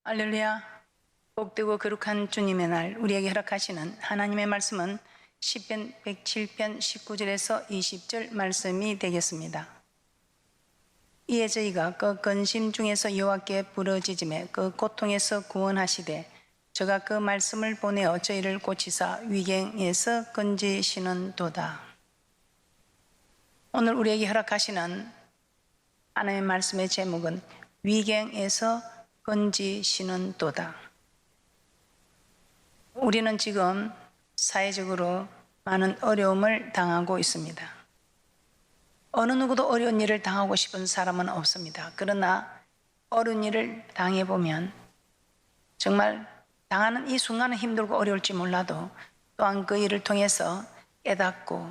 할렐루야. 복되고 거룩한 주님의 날 우리에게 허락하시는 하나님의 말씀은 시편 107편 19절에서 20절 말씀이 되겠습니다. 이에 저희가 그 근심 중에서 여호와께 부르짖음에 그 고통에서 구원하시되 저가 그 말씀을 보내어 저희를 고치사 위경에서 건지시는도다. 오늘 우리에게 허락하시는 하나님의 말씀의 제목은 위경에서 건지시는도다. 우리는 지금 사회적으로 많은 어려움을 당하고 있습니다. 어느 누구도 어려운 일을 당하고 싶은 사람은 없습니다. 그러나 어려운 일을 당해보면 정말 당하는 이 순간은 힘들고 어려울지 몰라도 또한 그 일을 통해서 깨닫고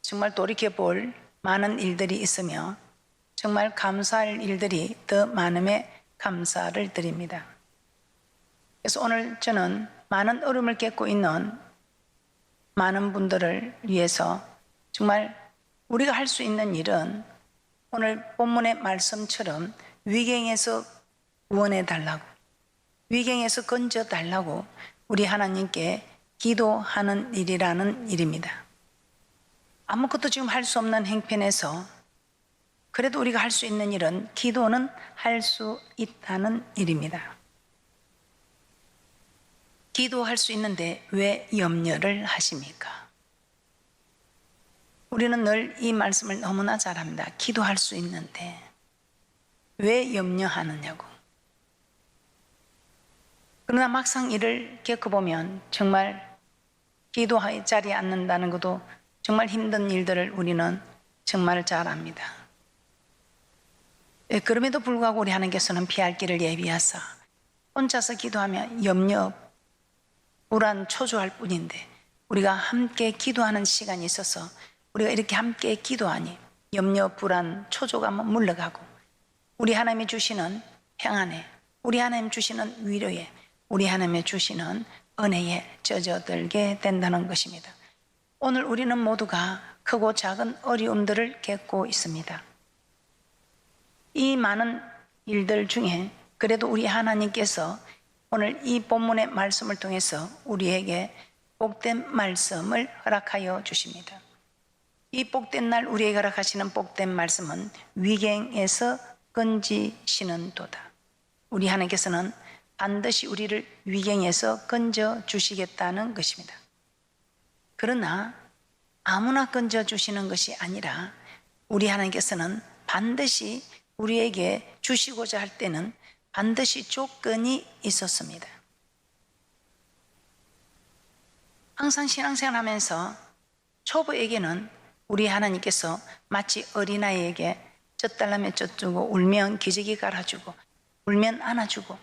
정말 돌이켜볼 많은 일들이 있으며 정말 감사할 일들이 더 많음에 감사를 드립니다. 그래서 오늘 저는 많은 어려움을 겪고 있는 많은 분들을 위해서 정말 우리가 할 수 있는 일은 오늘 본문의 말씀처럼 위경에서 구원해 달라고, 위경에서 건져 달라고 우리 하나님께 기도하는 일이라는 일입니다. 아무것도 지금 할 수 없는 형편에서 그래도 우리가 할 수 있는 일은 기도는 할 수 있다는 일입니다. 기도할 수 있는데 왜 염려를 하십니까? 우리는 늘 이 말씀을 너무나 잘합니다. 기도할 수 있는데 왜 염려하느냐고. 그러나 막상 이를 겪어보면 정말 기도의 자리에 앉는다는 것도 정말 힘든 일들을 우리는 정말 잘 압니다. 그럼에도 불구하고 우리 하나님께서는 피할 길을 예비하사 혼자서 기도하면 염려, 불안, 초조할 뿐인데 우리가 함께 기도하는 시간이 있어서 우리가 이렇게 함께 기도하니 염려, 불안, 초조감은 물러가고 우리 하나님이 주시는 평안에, 우리 하나님 주시는 위로에, 우리 하나님이 주시는 은혜에 젖어들게 된다는 것입니다. 오늘 우리는 모두가 크고 작은 어려움들을 겪고 있습니다. 이 많은 일들 중에 그래도 우리 하나님께서 오늘 이 본문의 말씀을 통해서 우리에게 복된 말씀을 허락하여 주십니다. 이 복된 날 우리에게 허락하시는 복된 말씀은 위경에서 건지시는도다. 우리 하나님께서는 반드시 우리를 위경에서 건져 주시겠다는 것입니다. 그러나 아무나 건져 주시는 것이 아니라 우리 하나님께서는 반드시 우리에게 주시고자 할 때는 반드시 조건이 있었습니다. 항상 신앙생활 하면서 초보에게는 우리 하나님께서 마치 어린아이에게 젖달라면 젖주고 울면 기저귀 갈아주고 울면 안아주고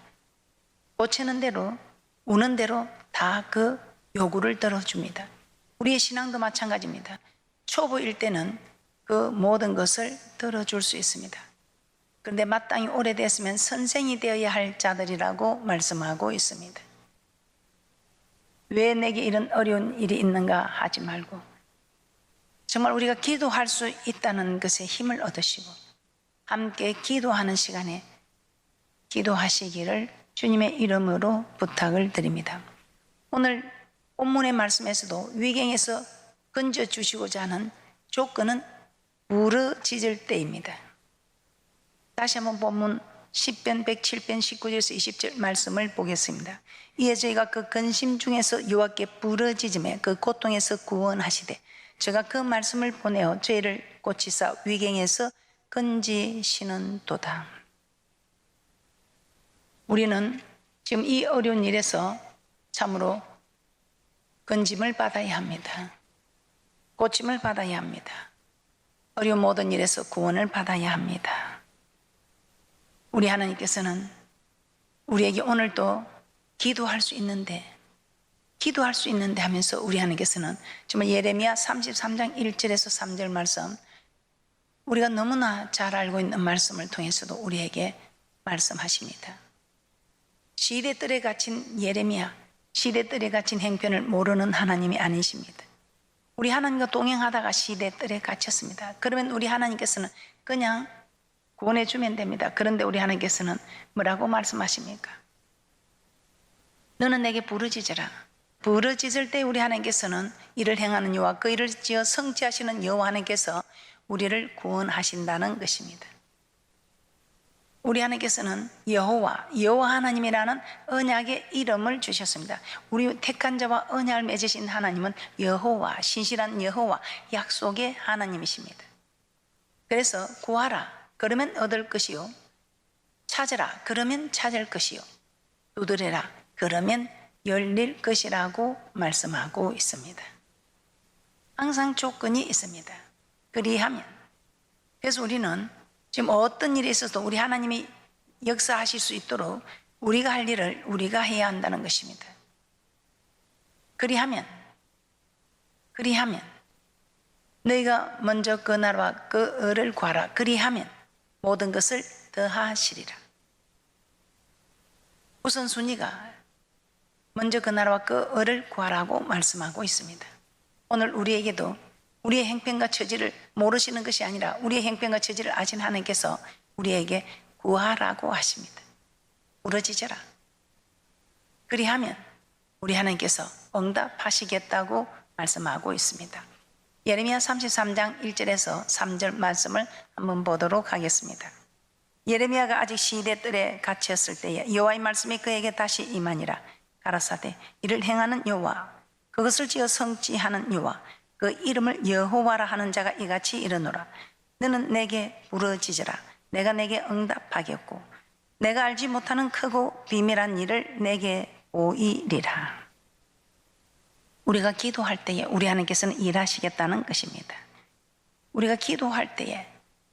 고치는 대로 우는 대로 다 그 요구를 들어줍니다. 우리의 신앙도 마찬가지입니다. 초보일 때는 그 모든 것을 들어줄 수 있습니다. 그런데 마땅히 오래됐으면 선생이 되어야 할 자들이라고 말씀하고 있습니다. 왜 내게 이런 어려운 일이 있는가 하지 말고 정말 우리가 기도할 수 있다는 것에 힘을 얻으시고 함께 기도하는 시간에 기도하시기를 주님의 이름으로 부탁을 드립니다. 오늘 본문의 말씀에서도 위경에서 건져주시고자 하는 조건은 부르짖을 때입니다. 다시 한번 본문 시편 107편 19절에서 20절 말씀을 보겠습니다. 이에 저희가 그 근심 중에서 여호와께 부르짖음에 그 고통에서 구원하시되 저가 그 말씀을 보내어 저희를 고치사 위경에서 건지시는도다. 우리는 지금 이 어려운 일에서 참으로 건짐을 받아야 합니다. 고침을 받아야 합니다. 어려운 모든 일에서 구원을 받아야 합니다. 우리 하나님께서는 우리에게 오늘도 기도할 수 있는데 하면서 우리 하나님께서는 정말 예레미야 33장 1절에서 3절 말씀 우리가 너무나 잘 알고 있는 말씀을 통해서도 우리에게 말씀하십니다. 시대뜰에 갇힌 예레미야, 시대뜰에 갇힌 행편을 모르는 하나님이 아니십니다. 우리 하나님과 동행하다가 시대뜰에 갇혔습니다. 그러면 우리 하나님께서는 그냥 구원해 주면 됩니다. 그런데 우리 하나님께서는 뭐라고 말씀하십니까? 너는 내게 부르짖으라. 부르짖을 때 우리 하나님께서는 이를 행하는 여호와, 그 일을 지어 성취하시는 여호와 하나님께서 우리를 구원하신다는 것입니다. 우리 하나님께서는 여호와 하나님이라는 언약의 이름을 주셨습니다. 우리 택한 자와 언약을 맺으신 하나님은 여호와, 신실한 여호와, 약속의 하나님이십니다. 그래서 구하라, 그러면 얻을 것이요, 찾으라, 그러면 찾을 것이요, 두드리라, 그러면 열릴 것이라고 말씀하고 있습니다. 항상 조건이 있습니다. 그리하면, 그래서 우리는 지금 어떤 일이 있어도 우리 하나님이 역사하실 수 있도록 우리가 할 일을 우리가 해야 한다는 것입니다. 그리하면 너희가 먼저 그 나라와 그 의를 구하라. 그리하면 모든 것을 더하시리라. 우선순위가 먼저 그 나라와 그 의를 구하라고 말씀하고 있습니다. 오늘 우리에게도 우리의 행편과 처지를 모르시는 것이 아니라 우리의 행편과 처지를 아신 하나님께서 우리에게 구하라고 하십니다. 부르짖어라. 그리하면 우리 하나님께서 응답하시겠다고 말씀하고 있습니다. 예레미야 33장 1절에서 3절 말씀을 한번 보도록 하겠습니다. 예레미야가 아직 시대 뜰에 갇혔을 때에 여호와의 말씀이 그에게 다시 임하니라. 가라사대, 이를 행하는 여호와, 그것을 지어 성취하는 여호와, 그 이름을 여호와라 하는 자가 이같이 이르노라. 너는 내게 부르짖으라. 내가 내게 응답하겠고 내가 알지 못하는 크고 비밀한 일을 내게 보이리라. 우리가 기도할 때에 우리 하나님께서는 일하시겠다는 것입니다. 우리가 기도할 때에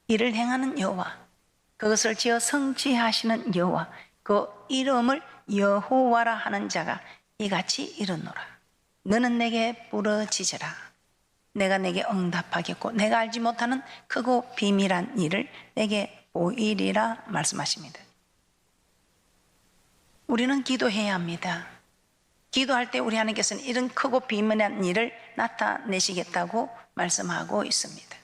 이를 행하는 여호와, 그것을 지어 성취하시는 여호와, 그 이름을 여호와라 하는 자가 이같이 이르노라. 너는 내게 부르짖으라. 내가 내게 응답하겠고 내가 알지 못하는 크고 비밀한 일을 내게 보이리라 말씀하십니다. 우리는 기도해야 합니다. 기도할 때 우리 하나님께서는 이런 크고 비밀한 일을 나타내시겠다고 말씀하고 있습니다.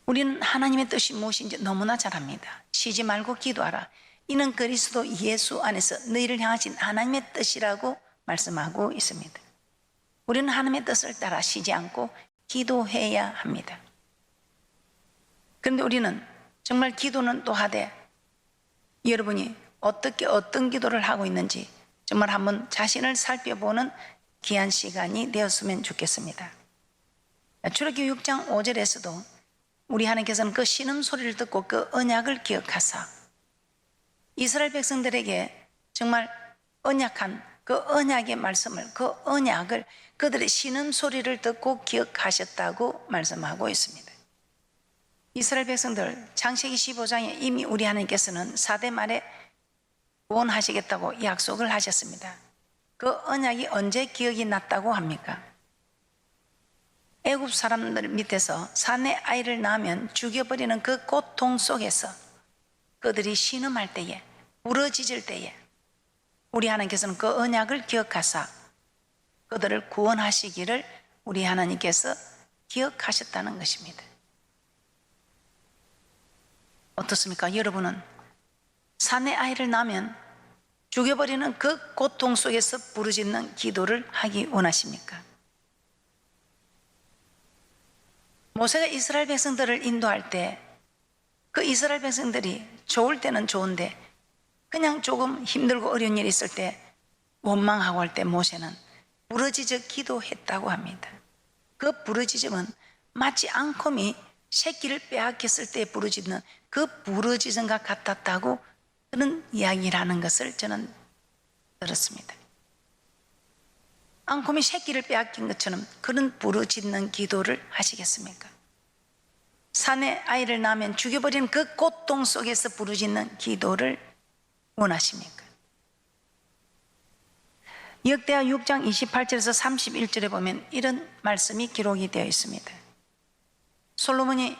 우리는 하나님의 뜻이 무엇인지 너무나 잘 압니다. 쉬지 말고 기도하라. 이는 그리스도 예수 안에서 너희를 향하신 하나님의 뜻이라고 말씀하고 있습니다. 우리는 하나님의 뜻을 따라 쉬지 않고 기도해야 합니다. 그런데 우리는 정말 기도는 또 하되 여러분이 어떻게 어떤 기도를 하고 있는지 정말 한번 자신을 살펴보는 귀한 시간이 되었으면 좋겠습니다. 출애굽기 6장 5절에서도 우리 하나님께서는 그 신음소리를 듣고 그 언약을 기억하사 이스라엘 백성들에게 정말 언약한 그 언약의 말씀을, 그 언약을 그들의 신음소리를 듣고 기억하셨다고 말씀하고 있습니다. 이스라엘 백성들 창세기 15장에 이미 우리 하나님께서는 4대 말에 구원하시겠다고 약속을 하셨습니다. 그 언약이 언제 기억이 났다고 합니까? 애굽 사람들 밑에서 사내 아이를 낳으면 죽여버리는 그 고통 속에서 그들이 신음할 때에, 부르짖을 때에 우리 하나님께서는 그 언약을 기억하사 그들을 구원하시기를 우리 하나님께서 기억하셨다는 것입니다. 어떻습니까? 여러분은 사내 아이를 낳으면 죽여버리는 그 고통 속에서 부르짖는 기도를 하기 원하십니까? 모세가 이스라엘 백성들을 인도할 때 그 이스라엘 백성들이 좋을 때는 좋은데 그냥 조금 힘들고 어려운 일이 있을 때 원망하고 할 때 모세는 부르짖어 기도했다고 합니다. 그 부르짖음은 마치 앙컴이 새끼를 빼앗겼을 때 부르짖는 그 부르짖음과 같았다고 그런 이야기를 하는 것을 저는 들었습니다. 앙컴이 새끼를 빼앗긴 것처럼 그런 부르짖는 기도를 하시겠습니까? 산에 아이를 낳으면 죽여버리는 그 고통 속에서 부르짖는 기도를 원하십니까? 역대하 6장 28절에서 31절에 보면 이런 말씀이 기록이 되어 있습니다. 솔로몬이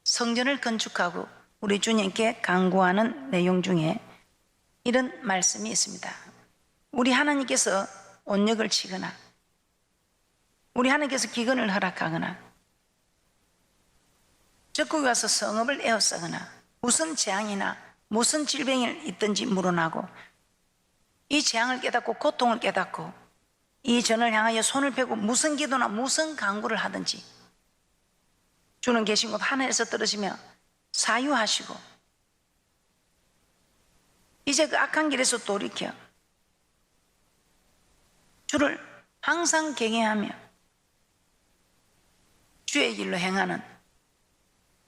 성전을 건축하고 우리 주님께 간구하는 내용 중에 이런 말씀이 있습니다. 우리 하나님께서 온역을 치거나 우리 하나님께서 기근을 허락하거나 적국이 와서 성읍을 에워싸거나 무슨 재앙이나 무슨 질병이 있든지 물어나고 이 재앙을 깨닫고 고통을 깨닫고 이 전을 향하여 손을 펴고 무슨 기도나 무슨 간구를 하든지 주는 계신 곳 하늘에서 들으시며 사유하시고 이제 그 악한 길에서 돌이켜 주를 항상 경외하며 주의 길로 행하는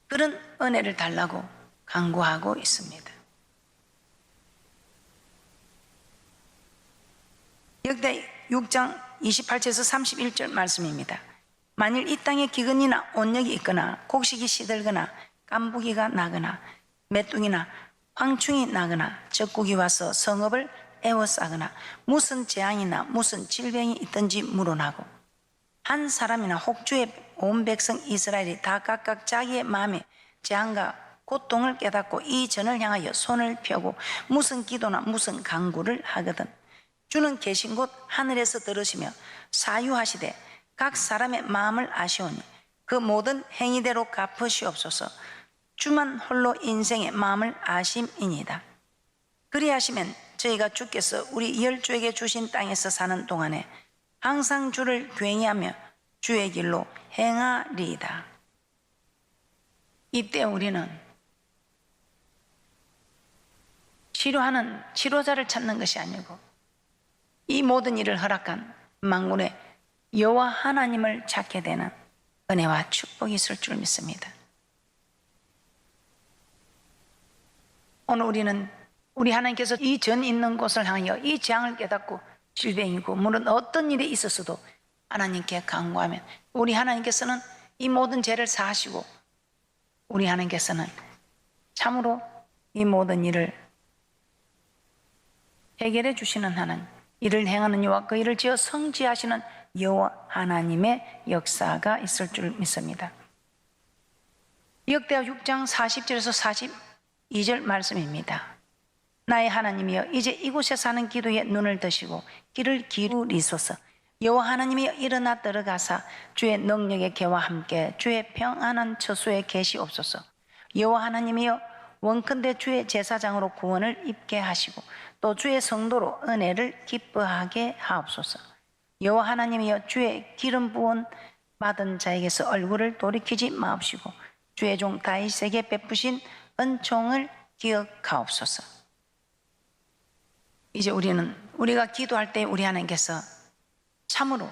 그런 은혜를 달라고 간구하고 있습니다. 역대 6장 28절에서 31절 말씀입니다. 만일 이 땅에 기근이나 온역이 있거나 곡식이 시들거나 깐부기가 나거나 메뚜기나 황충이 나거나 적국이 와서 성읍을 에워싸거나 무슨 재앙이나 무슨 질병이 있든지 물어나고 한 사람이나 혹주의 온 백성 이스라엘이 다 각각 자기의 마음에 재앙과 고통을 깨닫고 이 전을 향하여 손을 펴고 무슨 기도나 무슨 간구를 하거든 주는 계신 곳 하늘에서 들으시며 사유하시되 각 사람의 마음을 아시오니 그 모든 행위대로 갚으시옵소서. 주만 홀로 인생의 마음을 아심이니이다. 그리하시면 저희가 주께서 우리 열조에게 주신 땅에서 사는 동안에 항상 주를 굉의하며 주의 길로 행하리이다. 이때 우리는 치료하는 치료자를 찾는 것이 아니고 이 모든 일을 허락한 만군의 여호와 하나님을 찾게 되는 은혜와 축복이 있을 줄 믿습니다. 오늘 우리는 우리 하나님께서 이 전 있는 곳을 향하여 이 재앙을 깨닫고 질병이고 물론 어떤 일이 있었어도 하나님께 간구하면 우리 하나님께서는 이 모든 죄를 사하시고 우리 하나님께서는 참으로 이 모든 일을 해결해 주시는 하나님, 이를 행하는 여호와 그 일을 지어 성지하시는 여호와 하나님의 역사가 있을 줄 믿습니다. 역대하 6장 40절에서 42절 말씀입니다. 나의 하나님이여 이제 이곳에 사는 기도에 눈을 드시고 귀를 기울이소서. 여호와 하나님이여 일어나 들어가사 주의 능력의 개와 함께 주의 평안한 처소에 계시옵소서. 여호와 하나님이여 원컨대 주의 제사장으로 구원을 입게 하시고 또 주의 성도로 은혜를 기뻐하게 하옵소서. 여호와 하나님이여 주의 기름 부은 받은 자에게서 얼굴을 돌이키지 마옵시고 주의 종 다윗에게 베푸신 은총을 기억하옵소서. 이제 우리가 기도할 때 우리 하나님께서 참으로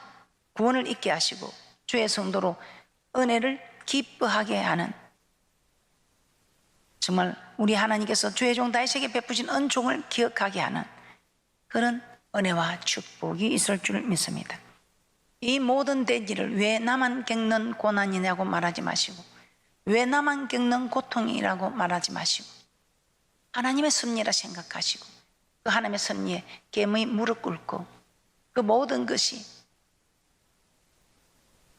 구원을 잊게 하시고 주의 성도로 은혜를 기뻐하게 하는 정말 우리 하나님께서 주의 종 다윗에게 베푸신 은총을 기억하게 하는 그런 은혜와 축복이 있을 줄 믿습니다. 이 모든 된 일을 왜 나만 겪는 고난이냐고 말하지 마시고 왜 나만 겪는 고통이라고 말하지 마시고 하나님의 섭리라 생각하시고 그 하나님의 섭리에 겸허히 무릎 꿇고 그 모든 것이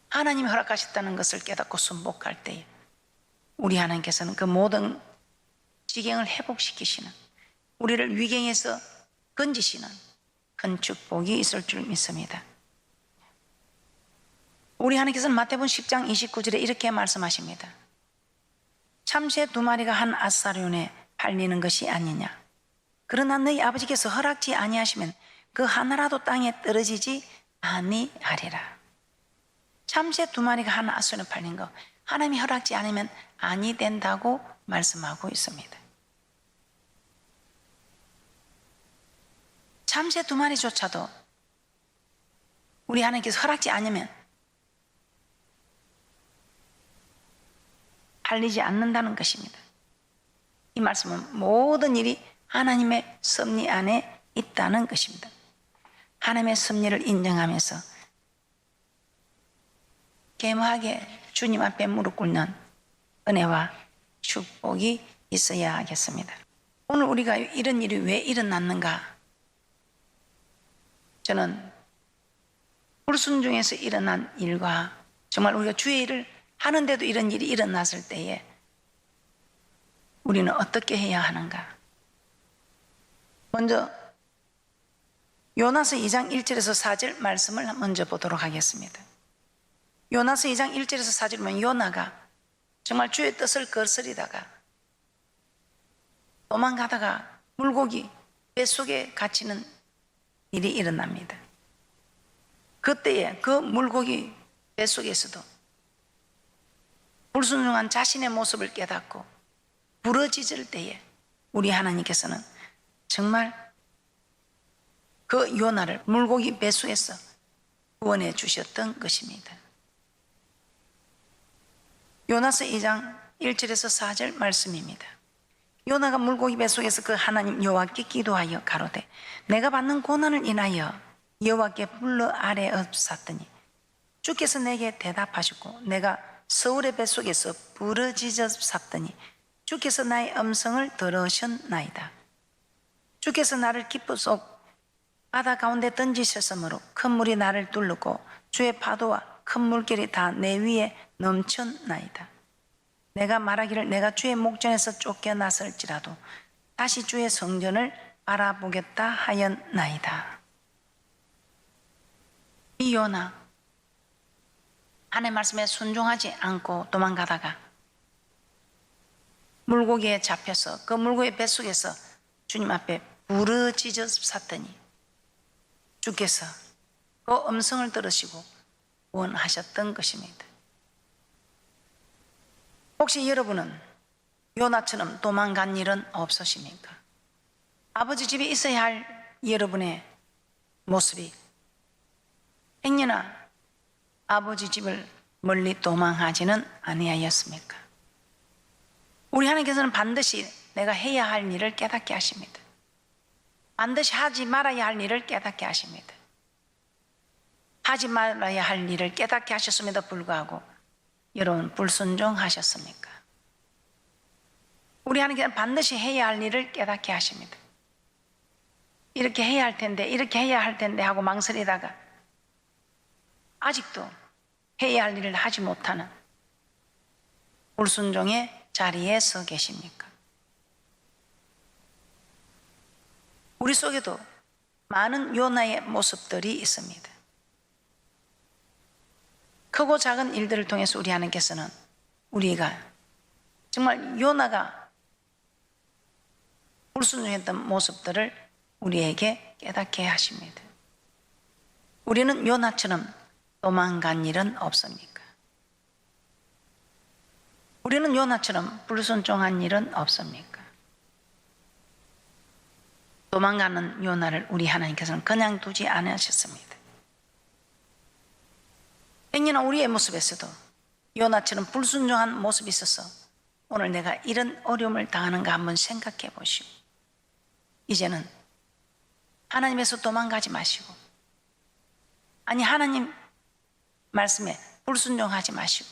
하나님이 허락하셨다는 것을 깨닫고 순복할 때에 우리 하나님께서는 그 모든 지경을 회복시키시는 우리를 위경에서 건지시는 큰 축복이 있을 줄 믿습니다. 우리 하나님께서는 마태복음 10장 29절에 이렇게 말씀하십니다. 참새 2마리가 한 아사리온에 팔리는 것이 아니냐. 그러나 너희 아버지께서 허락지 아니하시면 그 하나라도 땅에 떨어지지 아니하리라. 참새 2마리가 한 아사리온에 팔린 거 하나님이 허락지 않으면 아니 된다고 말씀하고 있습니다. 참새 2마리조차도 우리 하나님께서 허락지 않으면 팔리지 않는다는 것입니다. 이 말씀은 모든 일이 하나님의 섭리 안에 있다는 것입니다. 하나님의 섭리를 인정하면서 겸허하게 주님 앞에 무릎 꿇는 은혜와 축복이 있어야 하겠습니다. 오늘 우리가 이런 일이 왜 일어났는가? 저는 불순종에서 일어난 일과 정말 우리가 주의 일을 하는데도 이런 일이 일어났을 때에 우리는 어떻게 해야 하는가? 먼저 요나서 2장 1절에서 4절 말씀을 먼저 보도록 하겠습니다. 요나서 2장 1절에서 4절 보면 요나가 정말 주의 뜻을 거스리다가 도망가다가 물고기 뱃속에 갇히는 일이 일어납니다. 그때에 그 물고기 뱃속에서도 불순종한 자신의 모습을 깨닫고 부러지질 때에 우리 하나님께서는 정말 그 요나를 물고기 뱃속에서 구원해 주셨던 것입니다. 요나서 2장 1절에서 4절 말씀입니다. 요나가 물고기 뱃속에서 그 하나님 여호와께 기도하여 가로되 내가 받는 고난을 인하여 여호와께 불러 아뢰옵사더니 주께서 내게 대답하셨고 내가 서울의 뱃속에서 부르짖었사더니 주께서 나의 음성을 들으셨나이다. 주께서 나를 깊은 속 바다 가운데 던지셨으므로 큰 물이 나를 둘렀고 주의 파도와 큰 물결이 다 내 위에 넘쳤나이다. 내가 말하기를 내가 주의 목전에서 쫓겨났을지라도 다시 주의 성전을 바라보겠다 하였나이다. 이 요나 하나님의 말씀에 순종하지 않고 도망가다가 물고기에 잡혀서 그 물고기 뱃속에서 주님 앞에 부르짖었사더니 주께서 그 음성을 들으시고 구원하셨던 것입니다. 혹시 여러분은 요나처럼 도망간 일은 없으십니까? 아버지 집에 있어야 할 여러분의 모습이 행여나 아버지 집을 멀리 도망하지는 아니하였습니까? 우리 하나님께서는 반드시 내가 해야 할 일을 깨닫게 하십니다. 반드시 하지 말아야 할 일을 깨닫게 하십니다. 하지 말아야 할 일을 깨닫게 하셨음에도 불구하고 여러분 불순종하셨습니까? 우리 하나님께서는 반드시 해야 할 일을 깨닫게 하십니다. 이렇게 해야 할 텐데 이렇게 해야 할 텐데 하고 망설이다가 아직도 해야 할 일을 하지 못하는 불순종의 자리에 서 계십니까? 우리 속에도 많은 요나의 모습들이 있습니다. 크고 작은 일들을 통해서 우리 하나님께서는 우리가 정말 요나가 불순종했던 모습들을 우리에게 깨닫게 하십니다. 우리는 요나처럼 도망간 일은 없습니까? 우리는 요나처럼 불순종한 일은 없습니까? 도망가는 요나를 우리 하나님께서는 그냥 두지 않으셨습니다. 행여나 우리의 모습에서도 요나처럼 불순종한 모습이 있어서 오늘 내가 이런 어려움을 당하는가 한번 생각해 보시고 이제는 하나님에서 도망가지 마시고 아니 하나님 말씀에 불순종하지 마시고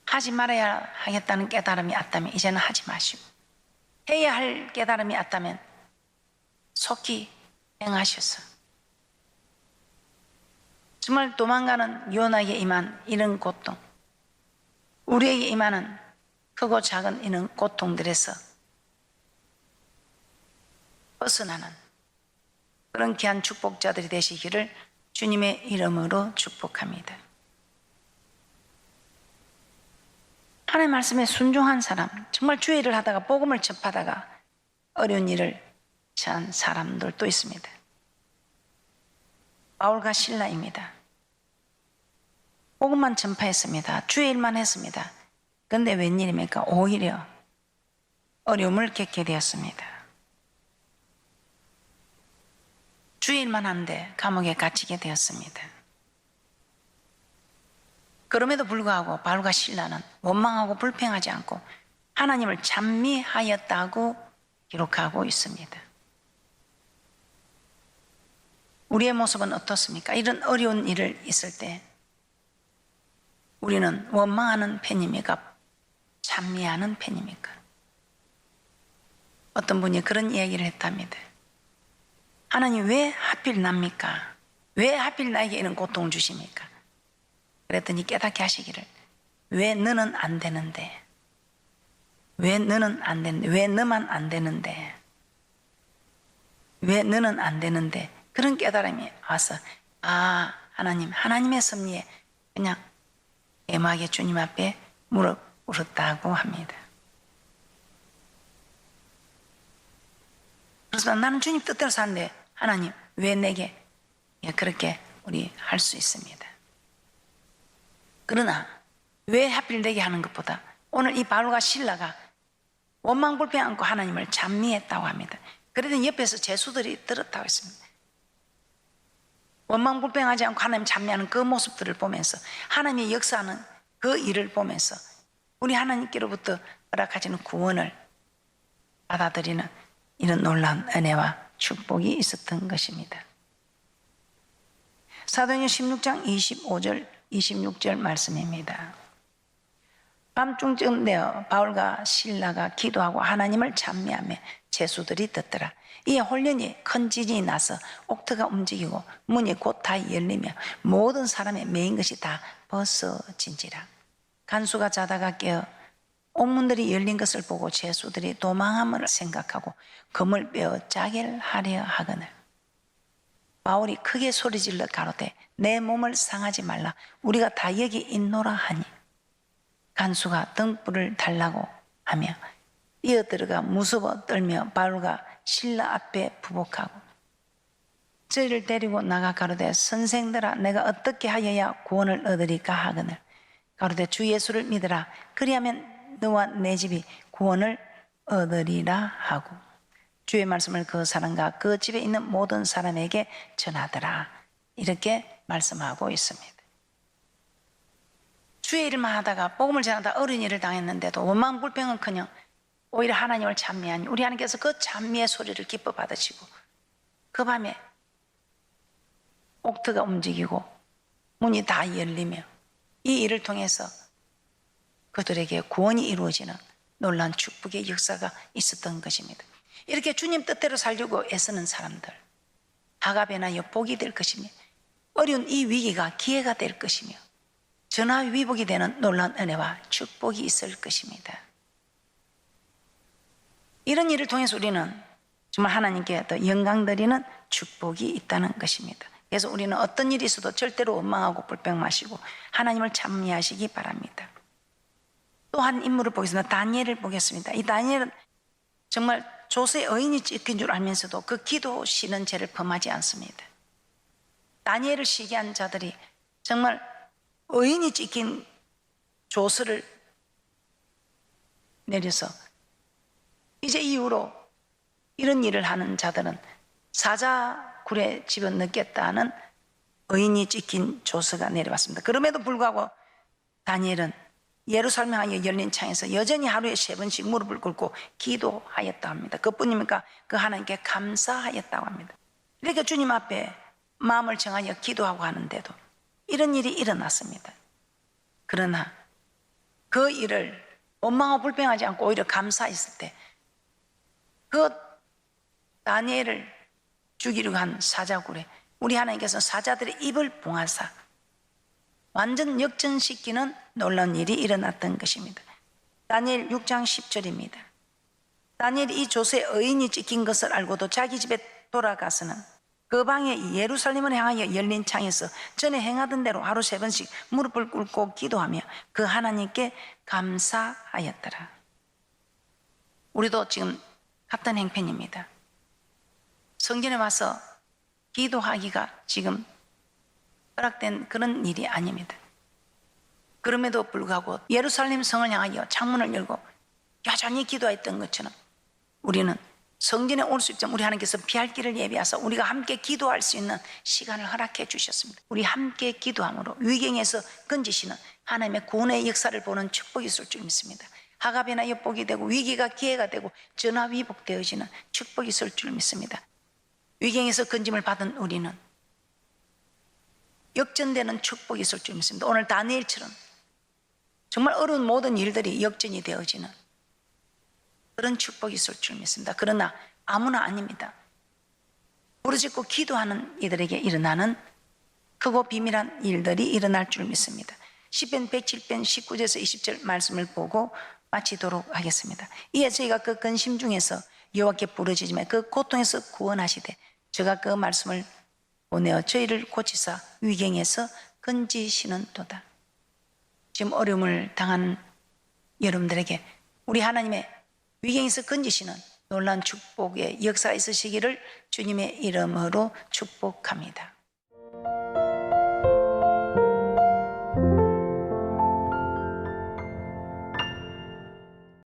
하지 말아야 하겠다는 깨달음이 왔다면 이제는 하지 마시고 해야 할 깨달음이 왔다면 속히 행하셔서 정말 도망가는 요나에게 임한 이런 고통 우리에게 임하는 크고 작은 이런 고통들에서 벗어나는 그런 귀한 축복자들이 되시기를 주님의 이름으로 축복합니다. 하나님의 말씀에 순종한 사람 정말 주의 일을 하다가 복음을 접하다가 어려운 일을 처한 사람들도 있습니다. 바울과 실라입니다. 복음만 전파했습니다. 주의 일만 했습니다. 그런데 웬일입니까? 오히려 어려움을 겪게 되었습니다. 주의 일만 하는데 감옥에 갇히게 되었습니다. 그럼에도 불구하고 바울과 실라는 원망하고 불평하지 않고 하나님을 찬미하였다고 기록하고 있습니다. 우리의 모습은 어떻습니까? 이런 어려운 일을 있을 때 우리는 원망하는 편입니까? 찬미하는 편입니까? 어떤 분이 그런 이야기를 했답니다. 하나님 왜 하필 납니까? 왜 하필 나에게 이런 고통을 주십니까? 그랬더니 깨닫게 하시기를 왜 너는 안 되는데 왜 너는 안 되는데 왜 너만 안 되는데 왜 너는 안 되는데 그런 깨달음이 와서 아 하나님의 섭리에 그냥 애마하게 주님 앞에 무릎 꿇었다고 합니다. 그래서 나는 주님 뜻대로 사는데 하나님 왜 내게? 예, 그렇게 우리 할 수 있습니다. 그러나 왜 하필 내게 하는 것보다 오늘 이 바울과 실라가 원망불평 않고 하나님을 찬미했다고 합니다. 그래도 옆에서 제수들이 들었다고 했습니다. 원망불평하지 않고 하나님 찬미하는 그 모습들을 보면서 하나님의 역사하는 그 일을 보면서 우리 하나님께로부터 허락하시는 구원을 받아들이는 이런 놀라운 은혜와 축복이 있었던 것입니다. 사도행전 16장 25절 26절 말씀입니다. 밤중쯤 되어 바울과 실라가 기도하고 하나님을 찬미하며 제수들이 듣더라. 이에 홀련히 큰 지진이 나서 옥토가 움직이고 문이 곧 다 열리며 모든 사람의 메인 것이 다 벗어진지라. 간수가 자다가 깨어 옥문들이 열린 것을 보고 제수들이 도망함을 생각하고 금을 빼어 짜게를 하려 하거늘 바울이 크게 소리질러 가로되 내 몸을 상하지 말라 우리가 다 여기 있노라 하니 간수가 등불을 달라고 하며 뛰어들어가 무서워 떨며 바울과 실라 앞에 부복하고 저희를 데리고 나가 가로되 선생들아 내가 어떻게 하여야 구원을 얻으리까 하거늘 가로되 주 예수를 믿으라 그리하면 너와 내 집이 구원을 얻으리라 하고 주의 말씀을 그 사람과 그 집에 있는 모든 사람에게 전하더라. 이렇게 말씀하고 있습니다. 주의 일만 하다가 복음을 전하다 어려운 일을 당했는데도 원망불평은커녕 오히려 하나님을 찬미하니 우리 하나님께서 그 찬미의 소리를 기뻐 받으시고 그 밤에 옥토가 움직이고 문이 다 열리며 이 일을 통해서 그들에게 구원이 이루어지는 놀라운 축복의 역사가 있었던 것입니다. 이렇게 주님 뜻대로 살려고 애쓰는 사람들 하갑에나 복이 될 것이며 어려운 이 위기가 기회가 될 것이며 전화위복이 되는 놀라운 은혜와 축복이 있을 것입니다. 이런 일을 통해서 우리는 정말 하나님께 더 영광 드리는 축복이 있다는 것입니다. 그래서 우리는 어떤 일이 있어도 절대로 원망하고 불평 마시고 하나님을 찬미하시기 바랍니다. 또 한 인물을 보겠습니다. 다니엘을 보겠습니다. 이 다니엘은 정말 조세의 의인이 찍힌 줄 알면서도 그 기도시는 죄를 범하지 않습니다. 다니엘을 시기한 자들이 정말 의인이 찍힌 조서를 내려서 이제 이후로 이런 일을 하는 자들은 사자굴에 집어넣겠다는 의인이 찍힌 조서가 내려왔습니다. 그럼에도 불구하고 다니엘은 예루살렘 향해 열린 창에서 여전히 하루에 3번씩 무릎을 꿇고 기도하였다고 합니다. 그뿐입니까? 그 하나님께 감사하였다고 합니다. 이렇게 주님 앞에 마음을 정하여 기도하고 하는데도 이런 일이 일어났습니다. 그러나 그 일을 원망하고 불평하지 않고 오히려 감사했을 때 그 다니엘을 죽이려고 한 사자굴에 우리 하나님께서 사자들의 입을 봉하사 완전 역전시키는 놀라운 일이 일어났던 것입니다. 다니엘 6장 10절입니다. 다니엘이 이 조세의 의인이 찍힌 것을 알고도 자기 집에 돌아가서는 그 방에 예루살렘을 향하여 열린 창에서 전에 행하던 대로 하루 3번씩 무릎을 꿇고 기도하며 그 하나님께 감사하였더라. 우리도 지금 같은 행편입니다. 성전에 와서 기도하기가 지금 허락된 그런 일이 아닙니다. 그럼에도 불구하고 예루살렘 성을 향하여 창문을 열고 여전히 기도했던 것처럼 우리는 성전에 올 수 있지만 우리 하나님께서 피할 길을 예비하사 우리가 함께 기도할 수 있는 시간을 허락해 주셨습니다. 우리 함께 기도함으로 위경에서 건지시는 하나님의 구원의 역사를 보는 축복이 있을 줄 믿습니다. 하갑이나 엿복이 되고 위기가 기회가 되고 전화위복되어지는 축복이 있을 줄 믿습니다. 위경에서 건짐을 받은 우리는 역전되는 축복이 있을 줄 믿습니다. 오늘 다니엘처럼 정말 어려운 모든 일들이 역전이 되어지는 그런 축복이 있을 줄 믿습니다. 그러나 아무나 아닙니다. 부르짖고 기도하는 이들에게 일어나는 크고 비밀한 일들이 일어날 줄 믿습니다. 시편 107편 19절에서 20절 말씀을 보고 마치도록 하겠습니다. 이에 저희가 그 근심 중에서 여호와께 부르짖으며 그 고통에서 구원하시되 저가 그 말씀을 보내어 저희를 고치사 위경에서 건지시는 도다. 지금 어려움을 당한 여러분들에게 우리 하나님의 위경에서 건지시는 놀라운 축복의 역사가 있으시기를 주님의 이름으로 축복합니다.